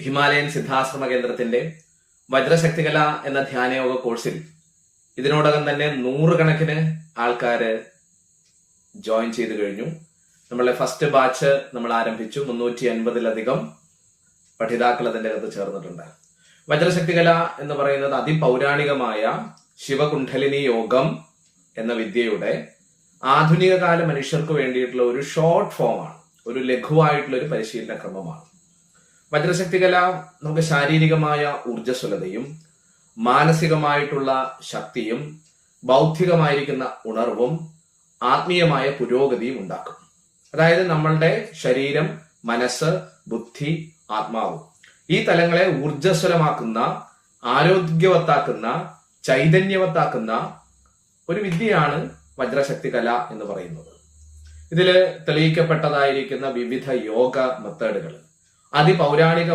Himalayan സിദ്ധാശ്രമ കേന്ദ്രത്തിന്റെ വജ്രശക്തികല എന്ന ധ്യാനയോഗ കോഴ്സിൽ ഇതിനോടകം തന്നെ 100 കണക്കിന് ആൾക്കാര് ജോയിൻ ചെയ്തു കഴിഞ്ഞു. നമ്മളെ ഫസ്റ്റ് ബാച്ച് നമ്മൾ ആരംഭിച്ചു. 350-ലധികം പഠിതാക്കൾ അതിന്റെ അകത്ത് ചേർന്നിട്ടുണ്ട്. വജ്രശക്തികല എന്ന് പറയുന്നത് അതിപൗരാണികമായ ശിവകുണ്ഡലിനി യോഗം എന്ന വിദ്യയുടെ ആധുനിക കാല മനുഷ്യർക്ക് വേണ്ടിയിട്ടുള്ള ഒരു ഷോർട്ട് ഫോമാണ്, ഒരു ലഘുവായിട്ടുള്ള ഒരു പരിശീലന ക്രമമാണ്. വജ്രശക്തികല നമുക്ക് ശാരീരികമായ ഊർജ്ജസ്വലതയും മാനസികമായിട്ടുള്ള ശക്തിയും ബൗദ്ധികമായിരിക്കുന്ന ഉണർവും ആത്മീയമായ പുരോഗതിയും ഉണ്ടാക്കും. അതായത് നമ്മളുടെ ശരീരം, മനസ്സ്, ബുദ്ധി, ആത്മാവ് ഈ തലങ്ങളെ ഊർജ്ജസ്വലമാക്കുന്ന, ആരോഗ്യവത്താക്കുന്ന, ചൈതന്യവത്താക്കുന്ന ഒരു വിദ്യയാണ് വജ്രശക്തികല എന്ന് പറയുന്നത്. ഇതില് തെളിയിക്കപ്പെട്ടതായിരിക്കുന്ന വിവിധ യോഗ മെത്തേഡുകൾ അതിപൗരാണിക